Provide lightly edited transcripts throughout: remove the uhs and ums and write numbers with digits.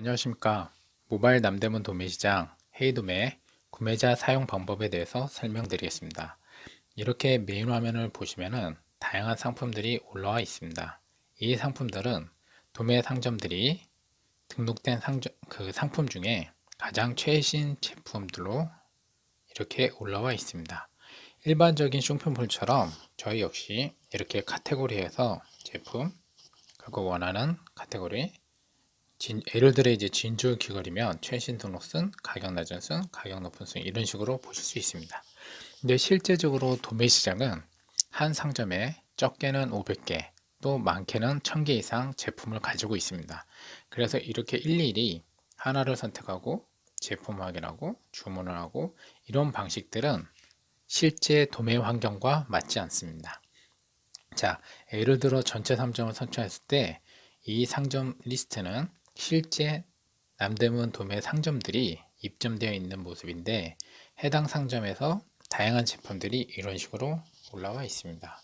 안녕하십니까. 모바일 남대문 도매시장 헤이도매 구매자 사용 방법에 대해서 설명드리겠습니다. 이렇게 메인 화면을 보시면은 다양한 상품들이 올라와 있습니다. 이 상품들은 도매 상점들이 등록된 상품 중에 가장 최신 제품들로 이렇게 올라와 있습니다. 일반적인 쇼핑몰처럼 저희 역시 이렇게 카테고리에서 제품, 그리고 원하는 카테고리, 예를 들어 이제 진주 귀걸이면 최신 등록 순, 가격 낮은 순, 가격 높은 순 이런 식으로 보실 수 있습니다. 근데 실제적으로 도매 시장은 한 상점에 적게는 500개, 또 많게는 1000개 이상 제품을 가지고 있습니다. 그래서 이렇게 일일이 하나를 선택하고 제품 확인하고 주문을 하고 이런 방식들은 실제 도매 환경과 맞지 않습니다. 자, 예를 들어 전체 상점을 선택했을 때 이 상점 리스트는 실제 남대문 도매 상점들이 입점되어 있는 모습인데 해당 상점에서 다양한 제품들이 이런 식으로 올라와 있습니다.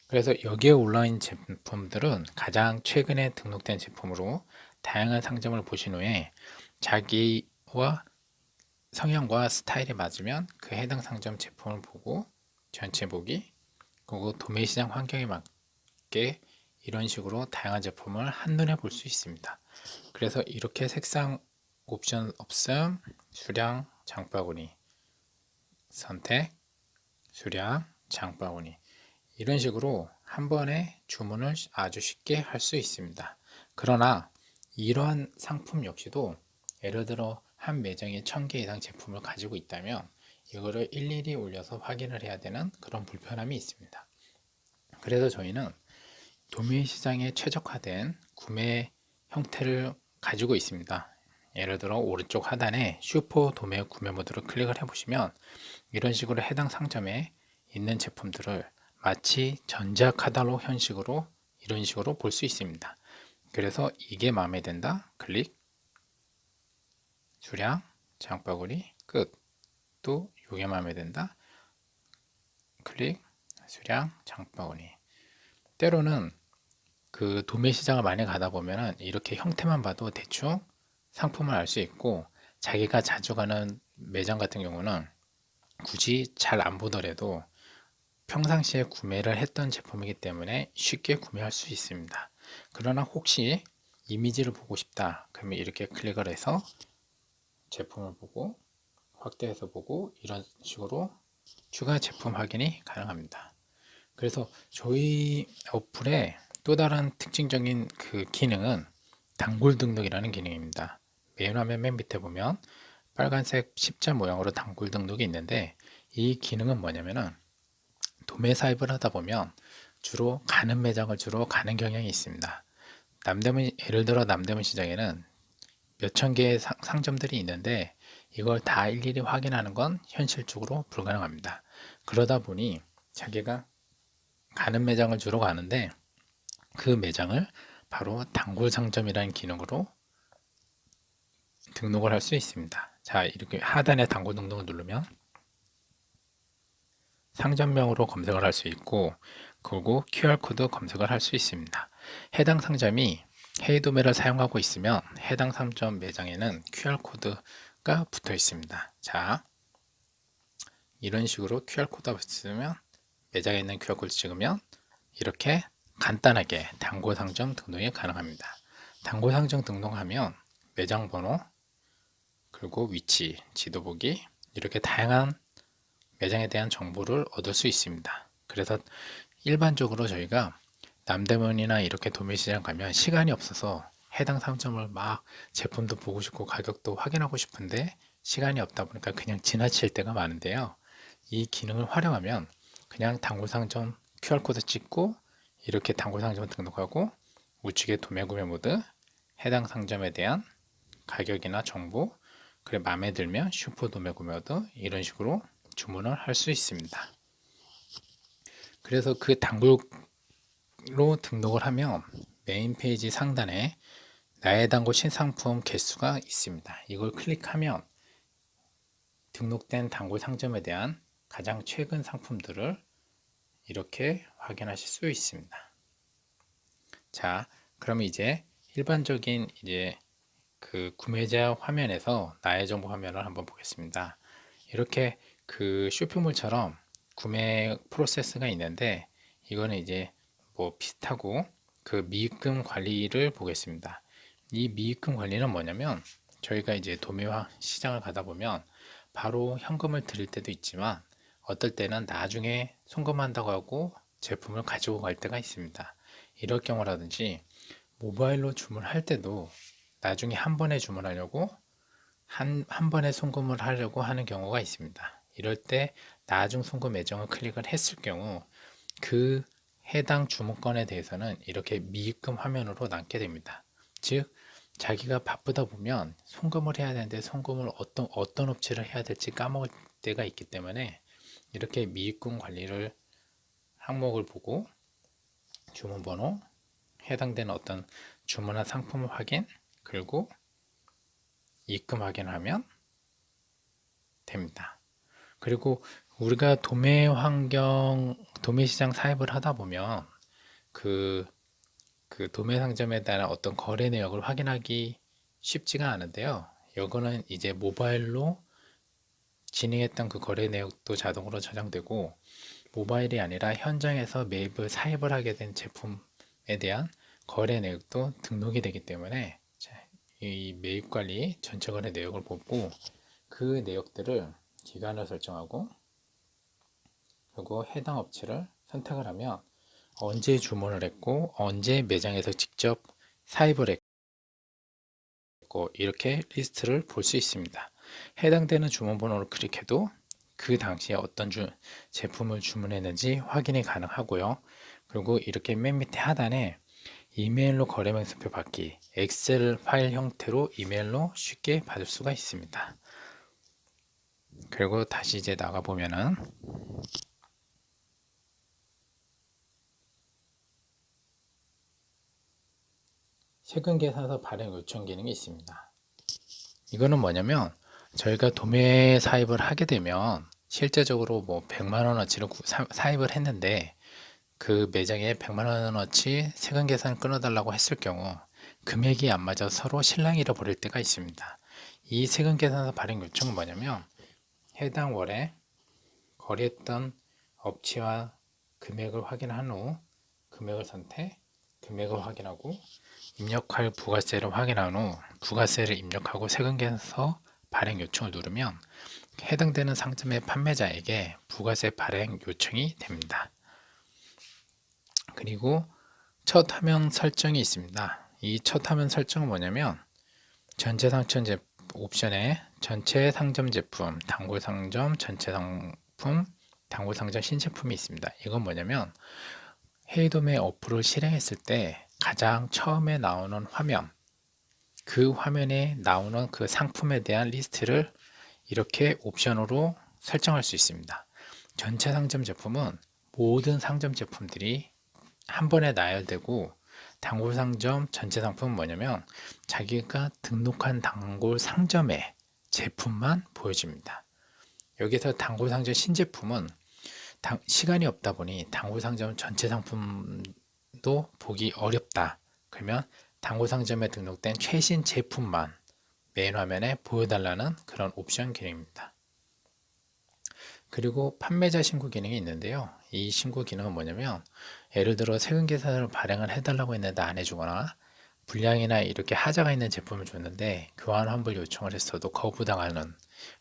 그래서 여기에 올라와 있는 제품들은 가장 최근에 등록된 제품으로 다양한 상점을 보신 후에 자기와 성향과 스타일에 맞으면 그 해당 상점 제품을 보고 전체 보기, 그리고 도매 시장 환경에 맞게 이런 식으로 다양한 제품을 한눈에 볼 수 있습니다. 그래서 이렇게 색상 옵션 없음, 수량, 장바구니, 선택, 수량, 장바구니 이런 식으로 한 번에 주문을 아주 쉽게 할 수 있습니다. 그러나 이러한 상품 역시도 예를 들어 한 매장에 1000개 이상 제품을 가지고 있다면 이거를 일일이 올려서 확인을 해야 되는 그런 불편함이 있습니다. 그래서 저희는 도매 시장에 최적화된 구매 형태를 가지고 있습니다. 예를 들어 오른쪽 하단에 슈퍼 도매 구매 모드를 클릭을 해보시면 이런 식으로 해당 상점에 있는 제품들을 마치 전자 카탈로그 형식으로 이런 식으로 볼 수 있습니다. 그래서 이게 마음에 든다 클릭, 수량, 장바구니 끝. 또 이게 마음에 든다 클릭, 수량, 장바구니. 때로는 그 도매 시장을 많이 가다 보면은 이렇게 형태만 봐도 대충 상품을 알 수 있고 자기가 자주 가는 매장 같은 경우는 굳이 잘 안 보더라도 평상시에 구매를 했던 제품이기 때문에 쉽게 구매할 수 있습니다. 그러나 혹시 이미지를 보고 싶다 그러면 이렇게 클릭을 해서 제품을 보고 확대해서 보고 이런 식으로 추가 제품 확인이 가능합니다. 그래서 저희 어플의 또 다른 특징적인 그 기능은 단골 등록이라는 기능입니다. 메인 화면 맨 밑에 보면 빨간색 십자 모양으로 단골 등록이 있는데 이 기능은 뭐냐면은 도매 사입을 하다 보면 주로 가는 매장을 주로 가는 경향이 있습니다. 남대문 예를 들어 남대문 시장에는 몇천 개의 상점들이 있는데 이걸 다 일일이 확인하는 건 현실적으로 불가능합니다. 그러다 보니 자기가 가는 매장을 주로 가는데 그 매장을 바로 단골 상점이라는 기능으로 등록을 할 수 있습니다. 자, 이렇게 하단에 단골 등록을 누르면 상점명으로 검색을 할 수 있고 그리고 QR코드 검색을 할 수 있습니다. 해당 상점이 헤이도메를 사용하고 있으면 해당 상점 매장에는 QR코드가 붙어 있습니다. 자, 이런 식으로 QR코드가 붙으면 매장에 있는 QR코드 찍으면 이렇게 간단하게 단골 상점 등록이 가능합니다. 단골 상점 등록하면 매장 번호, 그리고 위치, 지도 보기 이렇게 다양한 매장에 대한 정보를 얻을 수 있습니다. 그래서 일반적으로 저희가 남대문이나 이렇게 도매시장 가면 시간이 없어서 해당 상점을 막 제품도 보고 싶고 가격도 확인하고 싶은데 시간이 없다 보니까 그냥 지나칠 때가 많은데요. 이 기능을 활용하면 그냥 단골 상점 QR코드 찍고 이렇게 단골 상점 등록하고 우측에 도매 구매 모드, 해당 상점에 대한 가격이나 정보, 그래 마음에 들면 슈퍼 도매 구매 모드 이런 식으로 주문을 할 수 있습니다. 그래서 그 단골로 등록을 하면 메인 페이지 상단에 나의 단골 신상품 개수가 있습니다. 이걸 클릭하면 등록된 단골 상점에 대한 가장 최근 상품들을 이렇게 확인하실 수 있습니다. 자, 그러면 이제 일반적인 이제 그 구매자 화면에서 나의 정보 화면을 한번 보겠습니다. 이렇게 그 쇼핑몰처럼 구매 프로세스가 있는데 이거는 이제 뭐 비슷하고 그 미입금 관리를 보겠습니다. 이 미입금 관리는 뭐냐면 저희가 이제 도매 시장을 가다 보면 바로 현금을 드릴 때도 있지만 어떨 때는 나중에 송금한다고 하고 제품을 가지고 갈 때가 있습니다. 이럴 경우라든지 모바일로 주문할 때도 나중에 한 번에 주문하려고 한 번에 송금을 하려고 하는 경우가 있습니다. 이럴 때 나중 송금 예정을 클릭을 했을 경우 그 해당 주문건에 대해서는 이렇게 미입금 화면으로 남게 됩니다. 즉 자기가 바쁘다 보면 송금을 해야 되는데 송금을 어떤 업체를 해야 될지 까먹을 때가 있기 때문에 이렇게 미입금 관리를 항목을 보고 주문번호, 해당되는 어떤 주문한 상품을 확인, 그리고 입금 확인하면 됩니다. 그리고 우리가 도매 시장 사입을 하다 보면 그, 그 도매 상점에 따른 어떤 거래 내역을 확인하기 쉽지가 않은데요. 이거는 이제 모바일로 진행했던 그 거래 내역도 자동으로 저장되고 모바일이 아니라 현장에서 매입을 사입을 하게 된 제품에 대한 거래 내역도 등록이 되기 때문에 이 매입 관리 전체 거래 내역을 보고 그 내역들을 기간을 설정하고 그리고 해당 업체를 선택을 하면 언제 주문을 했고 언제 매장에서 직접 사입을 했고 이렇게 리스트를 볼 수 있습니다. 해당되는 주문 번호를 클릭해도 그 당시에 어떤 제품을 주문했는지 확인이 가능하고요. 그리고 이렇게 맨 밑에 하단에 이메일로 거래 명세표 받기, 엑셀 파일 형태로 이메일로 쉽게 받을 수가 있습니다. 그리고 다시 이제 나가 보면은 세금 계산서 발행 요청 기능이 있습니다. 이거는 뭐냐면 저희가 도매 사입을 하게 되면 실제적으로 뭐 100만 원어치를 사입을 했는데 그 매장에 100만 원어치 세금 계산 끊어달라고 했을 경우 금액이 안 맞아서 서로 실랑이를 벌일 때가 있습니다. 이 세금 계산서 발행 요청은 뭐냐면 해당 월에 거래했던 업체와 금액을 확인한 후 금액을 선택, 금액을 확인하고 입력할 부가세를 확인한 후 부가세를 입력하고 세금계산서 발행 요청을 누르면 해당되는 상점의 판매자에게 부가세 발행 요청이 됩니다. 그리고 첫 화면 설정이 있습니다. 이 첫 화면 설정은 뭐냐면 전체 상점 옵션에 전체 상점 제품, 단골 상점, 전체 상품, 단골 상점 신제품이 있습니다. 이건 뭐냐면 헤이돔의 어플을 실행했을 때 가장 처음에 나오는 화면, 그 화면에 나오는 그 상품에 대한 리스트를 이렇게 옵션으로 설정할 수 있습니다. 전체 상점 제품은 모든 상점 제품들이 한 번에 나열되고 단골 상점 전체 상품은 뭐냐면 자기가 등록한 단골 상점의 제품만 보여집니다. 여기서 단골 상점 신제품은 시간이 없다 보니 단골 상점 전체 상품도 보기 어렵다. 그러면 단골 상점에 등록된 최신 제품만 메인 화면에 보여달라는 그런 옵션 기능입니다. 그리고 판매자 신고 기능이 있는데요. 이 신고 기능은 뭐냐면 예를 들어 세금 계산을 발행을 해달라고 했는데 안 해주거나 불량이나 이렇게 하자가 있는 제품을 줬는데 교환 환불 요청을 했어도 거부당하는,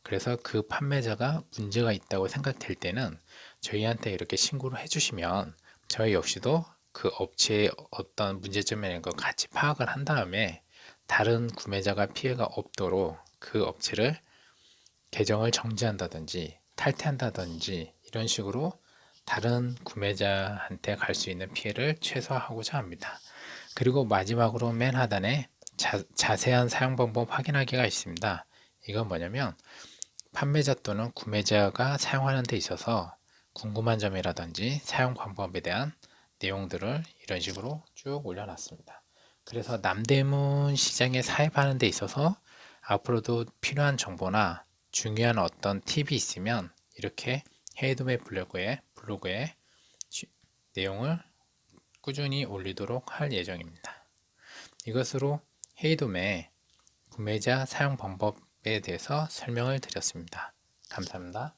그래서 그 판매자가 문제가 있다고 생각될 때는 저희한테 이렇게 신고를 해주시면 저희 역시도 그 업체의 어떤 문제점이 있는 걸 같이 파악을 한 다음에 다른 구매자가 피해가 없도록 그 업체를 계정을 정지한다든지 탈퇴한다든지 이런 식으로 다른 구매자한테 갈 수 있는 피해를 최소화하고자 합니다. 그리고 마지막으로 맨 하단에 자세한 사용 방법 확인하기가 있습니다. 이건 뭐냐면 판매자 또는 구매자가 사용하는 데 있어서 궁금한 점이라든지 사용 방법에 대한 내용들을 이런 식으로 쭉 올려놨습니다. 그래서 남대문 시장에 사입하는 데 있어서 앞으로도 필요한 정보나 중요한 어떤 팁이 있으면 이렇게 헤이돔의 블로그에 내용을 꾸준히 올리도록 할 예정입니다. 이것으로 헤이돔의 구매자 사용 방법에 대해서 설명을 드렸습니다. 감사합니다.